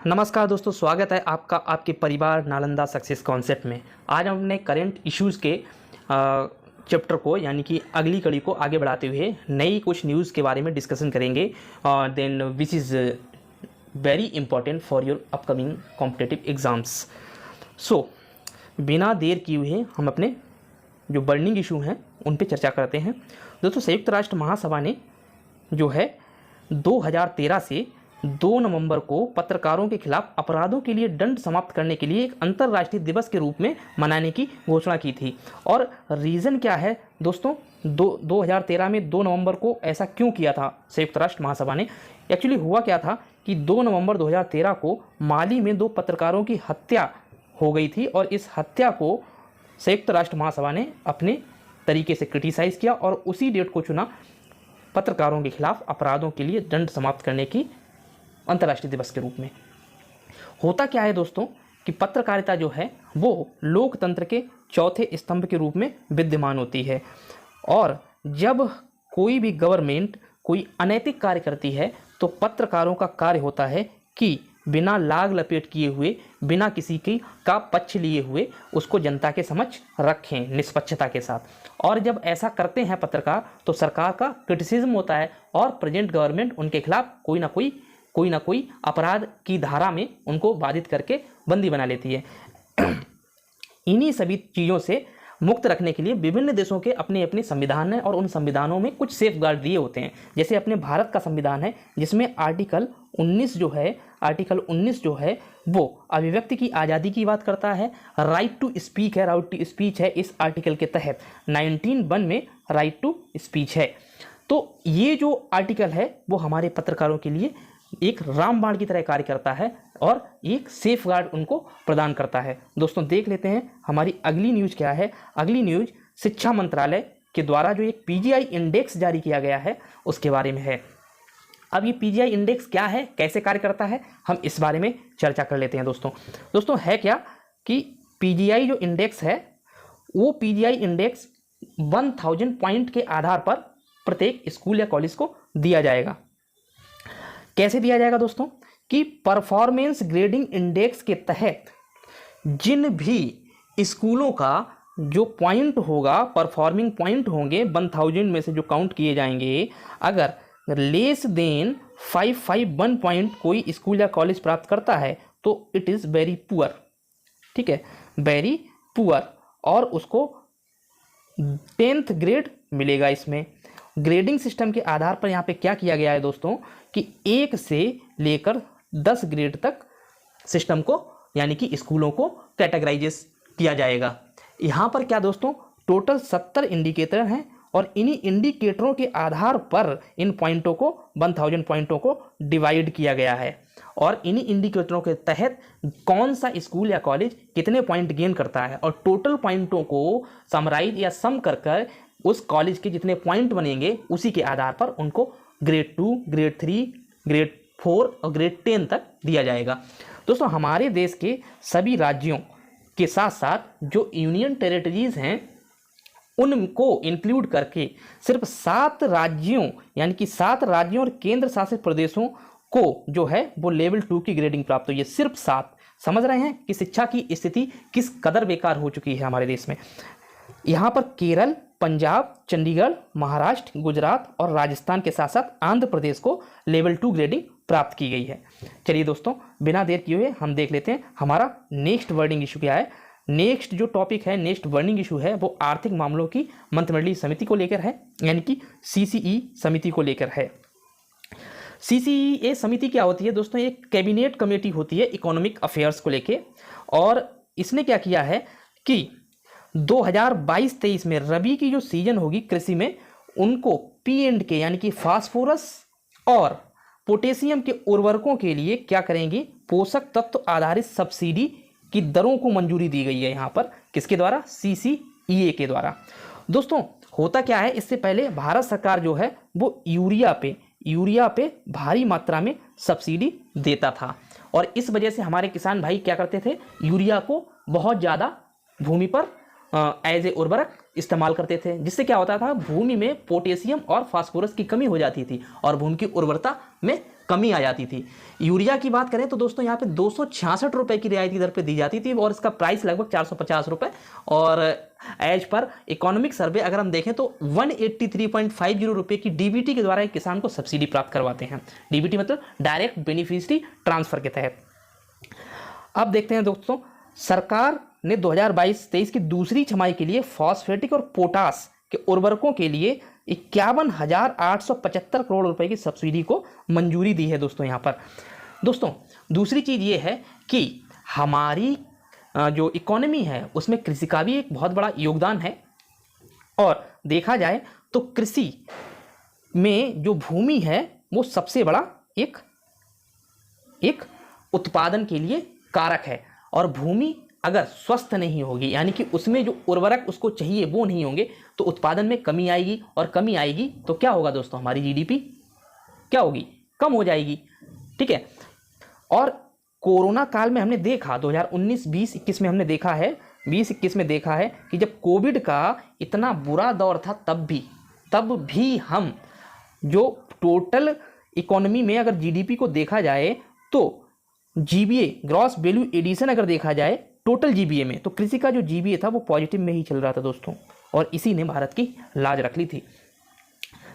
नमस्कार दोस्तों, स्वागत है आपका आपके परिवार नालंदा सक्सेस कॉन्सेप्ट में। आज हम अपने करंट इश्यूज़ के चैप्टर को यानी कि अगली कड़ी को आगे बढ़ाते हुए नई कुछ न्यूज़ के बारे में डिस्कशन करेंगे। Then which is very important for your upcoming competitive exams. So बिना देर किए हुए हम अपने जो बर्निंग इशू हैं उन पे चर्चा करते हैं। दोस्तों, संयुक्त राष्ट्र महासभा ने जो है 2013 से 2 नवंबर को पत्रकारों के खिलाफ अपराधों के लिए दंड समाप्त करने के लिए एक अंतर्राष्ट्रीय दिवस के रूप में मनाने की घोषणा की थी। और रीज़न क्या है दोस्तों, 2013 में 2 नवंबर को ऐसा क्यों किया था संयुक्त राष्ट्र महासभा ने? एक्चुअली हुआ क्या था कि 2 नवंबर 2013 को माली में 2 पत्रकारों की हत्या हो गई थी और इस हत्या को संयुक्त राष्ट्र महासभा ने अपने तरीके से क्रिटिसाइज़ किया और उसी डेट को चुना पत्रकारों के खिलाफ अपराधों के लिए दंड समाप्त करने की अंतर्राष्ट्रीय दिवस के रूप में। होता क्या है दोस्तों कि पत्रकारिता जो है वो लोकतंत्र के चौथे स्तंभ के रूप में विद्यमान होती है और जब कोई भी गवर्नमेंट कोई अनैतिक कार्य करती है तो पत्रकारों का कार्य होता है कि बिना लाग लपेट किए हुए, बिना किसी की का पक्ष लिए हुए उसको जनता के समक्ष रखें निष्पक्षता के साथ। और जब ऐसा करते हैं पत्रकार तो सरकार का क्रिटिसिज्म होता है और प्रेजेंट गवर्नमेंट उनके खिलाफ कोई ना कोई अपराध की धारा में उनको बाधित करके बंदी बना लेती है। इन्हीं सभी चीज़ों से मुक्त रखने के लिए विभिन्न देशों के अपने अपने संविधान हैं और उन संविधानों में कुछ सेफ गार्ड दिए होते हैं। जैसे अपने भारत का संविधान है जिसमें आर्टिकल 19 जो है वो अभिव्यक्ति की आज़ादी की बात करता है। राइट टू स्पीच है इस आर्टिकल के तहत 19(1) में राइट टू स्पीच है। तो ये जो आर्टिकल है वो हमारे पत्रकारों के लिए एक रामबाण की तरह कार्य करता है और एक सेफ गार्ड उनको प्रदान करता है। दोस्तों, देख लेते हैं हमारी अगली न्यूज़ क्या है। अगली न्यूज़ शिक्षा मंत्रालय के द्वारा जो एक पीजीआई इंडेक्स जारी किया गया है उसके बारे में है। अब ये पीजीआई इंडेक्स क्या है, कैसे कार्य करता है, हम इस बारे में चर्चा कर लेते हैं। दोस्तों है क्या कि पीजीआई जो इंडेक्स है वो पीजीआई इंडेक्स 1000 पॉइंट के आधार पर प्रत्येक स्कूल या कॉलेज को दिया जाएगा। कैसे दिया जाएगा दोस्तों कि परफॉर्मेंस ग्रेडिंग इंडेक्स के तहत जिन भी स्कूलों का जो पॉइंट होगा, परफॉर्मिंग पॉइंट होंगे 1000 में से जो काउंट किए जाएंगे, अगर लेस देन 551 पॉइंट कोई स्कूल या कॉलेज प्राप्त करता है तो इट इज़ वेरी पुअर। ठीक है, वेरी पुअर, और उसको 10th ग्रेड मिलेगा। इसमें ग्रेडिंग सिस्टम के आधार पर यहाँ पे क्या किया गया है दोस्तों कि 1 से लेकर 10 ग्रेड तक सिस्टम को यानी कि स्कूलों को कैटेगराइज किया जाएगा। यहाँ पर क्या दोस्तों, टोटल 70 इंडिकेटर हैं और इन्हीं इंडिकेटरों के आधार पर इन पॉइंटों को 1000 पॉइंटों को डिवाइड किया गया है और इन्हीं इंडिकेटरों के तहत कौन सा स्कूल या कॉलेज कितने पॉइंट गेन करता है और टोटल पॉइंटों को समराइज या सम कर उस कॉलेज के जितने पॉइंट बनेंगे उसी के आधार पर उनको ग्रेड 2, ग्रेड 3, ग्रेड 4 और ग्रेड 10 तक दिया जाएगा। दोस्तों, हमारे देश के सभी राज्यों के साथ साथ जो यूनियन टेरिटरीज हैं उनको इंक्लूड करके सिर्फ 7 राज्यों यानी कि 7 राज्यों और केंद्र शासित प्रदेशों को जो है वो लेवल 2 की ग्रेडिंग प्राप्त हुई है। सिर्फ 7। समझ रहे हैं कि शिक्षा की स्थिति किस कदर बेकार हो चुकी है हमारे देश में। यहाँ पर केरल, पंजाब, चंडीगढ़, महाराष्ट्र, गुजरात और राजस्थान के साथ साथ आंध्र प्रदेश को लेवल 2 ग्रेडिंग प्राप्त की गई है। चलिए दोस्तों, बिना देर किए हुए हम देख लेते हैं हमारा नेक्स्ट वर्निंग इशू क्या है। नेक्स्ट जो टॉपिक है, नेक्स्ट वर्निंग इशू है वो आर्थिक मामलों की मंत्रिमंडलीय समिति को लेकर है, यानी कि सीसीई समिति को लेकर है। सीसीई समिति क्या होती है दोस्तों? एक कैबिनेट कमेटी होती है इकोनॉमिक अफेयर्स को लेके, और इसने क्या किया है कि 2022-23 में रबी की जो सीजन होगी कृषि में उनको P&K यानी कि फास्फोरस और पोटेशियम के उर्वरकों के लिए क्या करेंगे, पोषक तत्व आधारित सब्सिडी की दरों को मंजूरी दी गई है। यहाँ पर किसके द्वारा? CCEA के द्वारा। दोस्तों, होता क्या है, इससे पहले भारत सरकार जो है वो यूरिया पे भारी मात्रा में सब्सिडी देता था और इस वजह से हमारे किसान भाई क्या करते थे, यूरिया को बहुत ज़्यादा भूमि पर एज ए उर्वरक इस्तेमाल करते थे, जिससे क्या होता था, भूमि में पोटेशियम और फास्फोरस की कमी हो जाती थी और भूमि की उर्वरता में कमी आ जाती थी। यूरिया की बात करें तो दोस्तों यहाँ पे 266 रुपये की रियायती दर पे दी जाती थी और इसका प्राइस लगभग 450 रुपये, और एज पर इकोनॉमिक सर्वे अगर हम देखें तो 183.50 रुपये की डीबीटी के द्वारा एक किसान को सब्सिडी प्राप्त करवाते हैं। डीबीटी मतलब डायरेक्ट बेनिफिशियरी ट्रांसफर के तहत। अब देखते हैं दोस्तों, सरकार ने 2022-23 की दूसरी छमाही के लिए फॉस्फेटिक और पोटास के उर्वरकों के लिए 51,875 करोड़ रुपए की सब्सिडी को मंजूरी दी है दोस्तों। यहाँ पर दोस्तों दूसरी चीज़ ये है कि हमारी जो इकोनॉमी है उसमें कृषि का भी एक बहुत बड़ा योगदान है, और देखा जाए तो कृषि में जो भूमि है वो सबसे बड़ा एक उत्पादन के लिए कारक है, और भूमि अगर स्वस्थ नहीं होगी यानी कि उसमें जो उर्वरक उसको चाहिए वो नहीं होंगे तो उत्पादन में कमी आएगी, और कमी आएगी तो क्या होगा दोस्तों, हमारी जीडीपी क्या होगी, कम हो जाएगी। ठीक है, और कोरोना काल में हमने देखा 2019-20-21 में हमने देखा है, 20-21 में देखा है कि जब कोविड का इतना बुरा दौर था तब भी हम जो टोटल इकोनॉमी में अगर जीडीपी को देखा जाए तो जीबीए ग्रॉस वैल्यू एडिशन अगर देखा जाए टोटल जीबीए में, तो कृषि का जो जीबीए था वो पॉजिटिव में ही चल रहा था दोस्तों, और इसी ने भारत की लाज रख ली थी।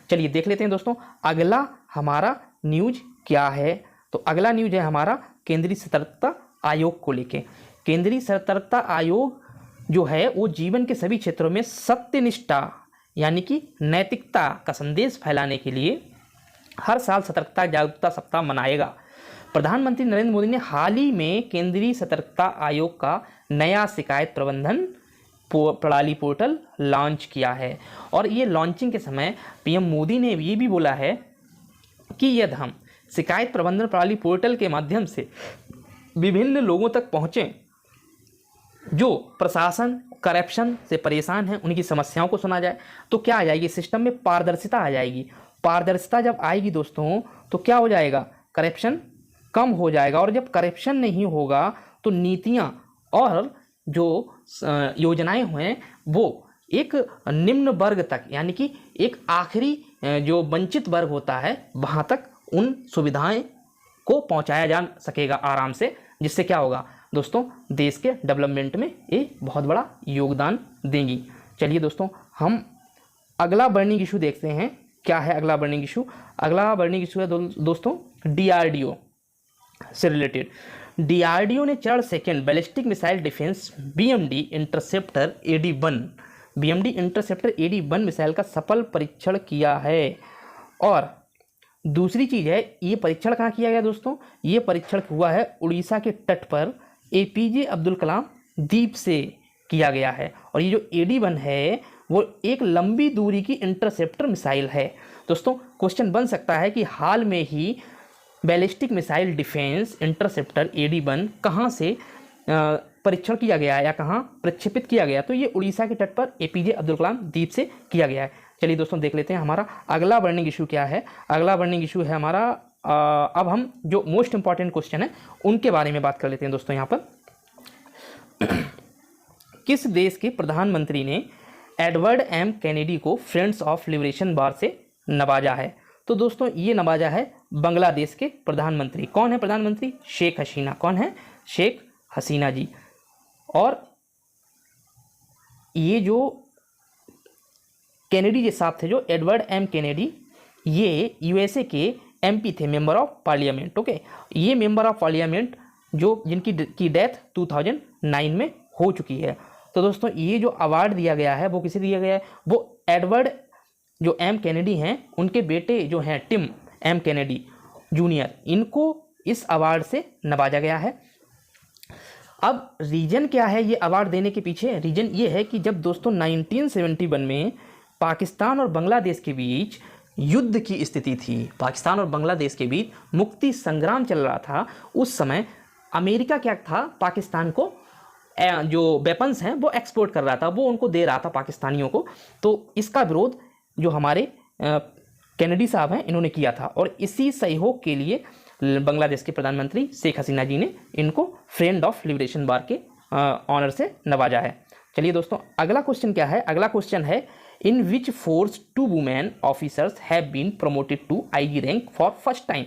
चलिए देख लेते हैं दोस्तों अगला हमारा न्यूज क्या है। तो अगला न्यूज है हमारा केंद्रीय सतर्कता आयोग को लेके। केंद्रीय सतर्कता आयोग जो है वो जीवन के सभी क्षेत्रों में सत्यनिष्ठा यानी कि नैतिकता का संदेश फैलाने के लिए हर साल सतर्कता जागरूकता सप्ताह मनाएगा। प्रधानमंत्री नरेंद्र मोदी ने हाल ही में केंद्रीय सतर्कता आयोग का नया शिकायत प्रबंधन प्रणाली पोर्टल लॉन्च किया है, और ये लॉन्चिंग के समय पीएम मोदी ने ये भी बोला है कि यदि हम शिकायत प्रबंधन प्रणाली पोर्टल के माध्यम से विभिन्न लोगों तक पहुँचें जो प्रशासन करप्शन से परेशान हैं, उनकी समस्याओं को सुना जाए, तो क्या आ जाएगी, सिस्टम में पारदर्शिता आ जाएगी। पारदर्शिता जब आएगी दोस्तों तो क्या हो जाएगा, करप्शन कम हो जाएगा, और जब करप्शन नहीं होगा तो नीतियां और जो योजनाएं हैं वो एक निम्न वर्ग तक यानी कि एक आखिरी जो वंचित वर्ग होता है वहां तक उन सुविधाएं को पहुंचाया जा सकेगा आराम से, जिससे क्या होगा दोस्तों, देश के डेवलपमेंट में ये बहुत बड़ा योगदान देंगी। चलिए दोस्तों हम अगला बर्निंग इशू देखते हैं। क्या है अगला बर्निंग इशू? अगला बर्निंग इशू है दोस्तों डीआरडीओ से रिलेटेड। डीआरडीओ ने चरण second ballistic missile defence BMD interceptor AD-1 missile का सफल परीक्षण किया है। और दूसरी चीज़ है, ये परीक्षण कहाँ किया गया दोस्तों? ये परीक्षण हुआ है उड़ीसा के तट पर APJ अब्दुल कलाम द्वीप से किया गया है, और ये जो AD-1 है वो एक लंबी दूरी की इंटरसेप्टर मिसाइल है। दोस्तों क्वेश्चन बन सकता है कि हाल में ही ballistic missile defence interceptor AD-1 कहाँ से परीक्षण किया गया है या कहाँ प्रक्षेपित किया गया? तो ये उड़ीसा के तट पर APJ अब्दुल कलाम द्वीप से किया गया है। चलिए दोस्तों देख लेते हैं हमारा अगला बर्निंग इशू क्या है। अगला बर्निंग इशू है हमारा अब हम जो मोस्ट इंपॉर्टेंट क्वेश्चन है उनके बारे में बात कर लेते हैं दोस्तों। यहाँ पर किस देश के प्रधानमंत्री ने एडवर्ड M कैनेडी को फ्रेंड्स ऑफ लिबरेशन बार से नवाजा है? तो दोस्तों ये नवाजा है बांग्लादेश के प्रधानमंत्री। कौन है प्रधानमंत्री? शेख हसीना। कौन है? शेख हसीना जी। और ये जो कैनेडी जी साहब थे, जो एडवर्ड M कैनेडी, ये USA के MP थे, मेंबर ऑफ पार्लियामेंट। ओके, ये मेंबर ऑफ पार्लियामेंट जो जिनकी डेथ 2009 में हो चुकी है। तो दोस्तों ये जो अवार्ड दिया गया है वो किसे दिया गया है? वो एडवर्ड जो M कैनेडी हैं उनके बेटे जो हैं टिम M कैनेडी जूनियर, इनको इस अवार्ड से नवाजा गया है। अब रीजन क्या है ये अवार्ड देने के पीछे? रीजन ये है कि जब दोस्तों 1971 में पाकिस्तान और बांग्लादेश के बीच युद्ध की स्थिति थी, पाकिस्तान और बांग्लादेश के बीच मुक्ति संग्राम चल रहा था, उस समय अमेरिका क्या था, पाकिस्तान को जो वेपन्स हैं वो एक्सपोर्ट कर रहा था, वो उनको दे रहा था पाकिस्तानियों को। तो इसका विरोध जो हमारे कैनेडी साहब हैं इन्होंने किया था, और इसी सहयोग के लिए बांग्लादेश के प्रधानमंत्री शेख हसीना जी ने इनको फ्रेंड ऑफ लिबरेशन बार के ऑनर से नवाजा है। चलिए दोस्तों अगला क्वेश्चन क्या है? अगला क्वेश्चन है in which force 2 women officers have been promoted to IG rank for first time.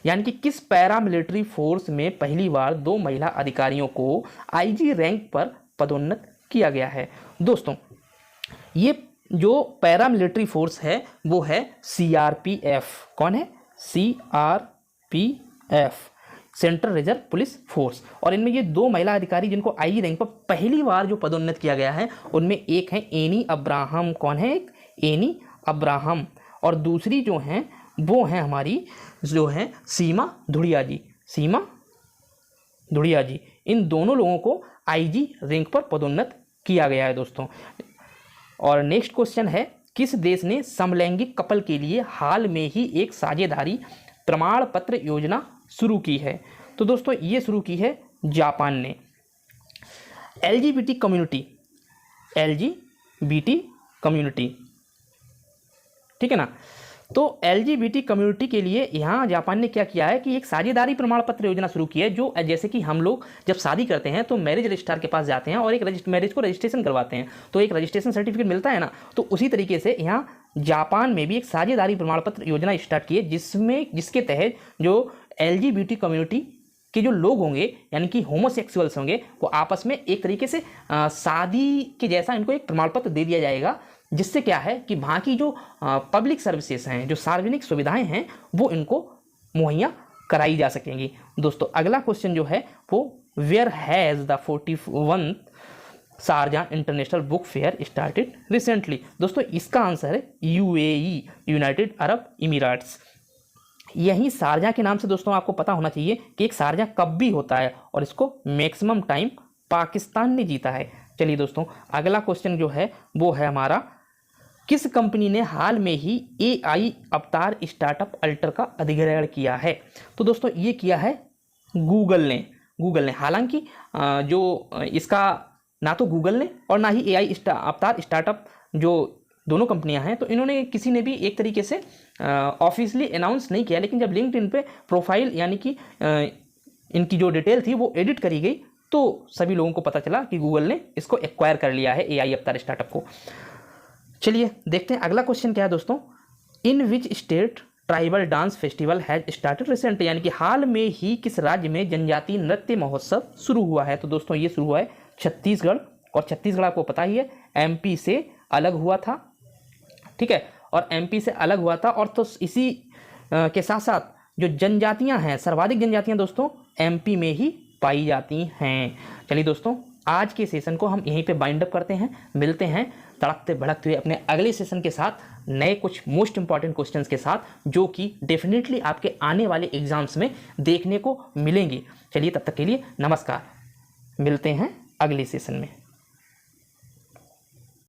यानी कि किस पैरामिलिट्री फोर्स में पहली बार 2 महिला अधिकारियों को आईजी रैंक पर पदोन्नत किया गया है? दोस्तों ये जो पैरामिलिट्री फोर्स है वो है सीआरपीएफ। कौन है? CRPF, central reserve police force. और इनमें ये 2 महिला अधिकारी जिनको आईजी रैंक पर पहली बार जो पदोन्नत किया गया है उनमें एक है एनी अब्राहम। कौन है? एक एनी अब्राहम। और दूसरी जो हैं वो हैं हमारी जो है सीमा धुड़िया जी। सीमा धुड़िया जी, इन दोनों लोगों को आईजी रैंक पर पदोन्नत किया गया है दोस्तों। और नेक्स्ट क्वेश्चन है, किस देश ने समलैंगिक कपल के लिए हाल में ही एक साझेदारी प्रमाण पत्र योजना शुरू की है? तो दोस्तों ये शुरू की है जापान ने। एलजीबीटी कम्युनिटी, ठीक है ना। तो एलजीबीटी कम्युनिटी के लिए यहाँ जापान ने क्या किया है कि एक साझेदारी प्रमाण पत्र योजना शुरू की है। जो जैसे कि हम लोग जब शादी करते हैं तो मैरिज रजिस्ट्रार के पास जाते हैं और एक मैरिज को रजिस्ट्रेशन करवाते हैं, तो एक रजिस्ट्रेशन सर्टिफिकेट मिलता है ना। तो उसी तरीके से यहाँ जापान में भी एक साझेदारी प्रमाण पत्र योजना स्टार्ट की है, जिसके तहत जो एलजीबीटी कम्युनिटी के जो लोग होंगे यानी कि होमोसेक्सुअल्स होंगे वो आपस में एक तरीके से शादी के जैसा इनको एक प्रमाण पत्र दे दिया जाएगा, जिससे क्या है कि वहाँ की जो पब्लिक सर्विसेज हैं, जो सार्वजनिक सुविधाएं हैं, वो इनको मुहैया कराई जा सकेंगी। दोस्तों अगला क्वेश्चन जो है वो where has the 41 Sharjah international book fair started recently? दोस्तों इसका आंसर है यूएई, यूनाइटेड अरब इमिरेट्स। यही शारजाह के नाम से दोस्तों आपको पता होना चाहिए कि एक शारजाह कब भी होता है और इसको मैक्सिमम टाइम पाकिस्तान ने जीता है। चलिए दोस्तों अगला क्वेश्चन जो है वो है हमारा, किस कंपनी ने हाल में ही एआई अवतार स्टार्टअप अल्टर का अधिग्रहण किया है? तो दोस्तों ये किया है गूगल ने। हालांकि जो इसका ना तो गूगल ने और ना ही एआई अवतार स्टार्टअप जो दोनों कंपनियां हैं, तो इन्होंने किसी ने भी एक तरीके से ऑफिशियली अनाउंस नहीं किया। लेकिन जब लिंक्डइन पे प्रोफाइल यानी कि इनकी जो डिटेल थी वो एडिट करी गई तो सभी लोगों को पता चला कि गूगल ने इसको एक्वायर कर लिया है एआई अवतार स्टार्टअप को। चलिए देखते हैं अगला क्वेश्चन क्या है दोस्तों। In which state tribal dance festival has started recent? यानी कि हाल में ही किस राज्य में जनजातीय नृत्य महोत्सव शुरू हुआ है? तो दोस्तों ये शुरू हुआ है छत्तीसगढ़। और छत्तीसगढ़ आपको पता ही है एमपी से अलग हुआ था, ठीक है। और एमपी से अलग हुआ था और तो इसी के साथ साथ जो जनजातियां हैं, सर्वाधिक जनजातियां दोस्तों एमपी में ही पाई जाती हैं। चलिए दोस्तों आज के सेशन को हम यहीं पे बाइंड अप करते हैं। मिलते हैं तड़कते भड़कते हुए अपने अगले सेशन के साथ नए कुछ मोस्ट इंपॉर्टेंट क्वेश्चंस के साथ, जो कि डेफिनेटली आपके आने वाले एग्जाम्स में देखने को मिलेंगे। चलिए तब तक के लिए नमस्कार, मिलते हैं अगले सेशन में।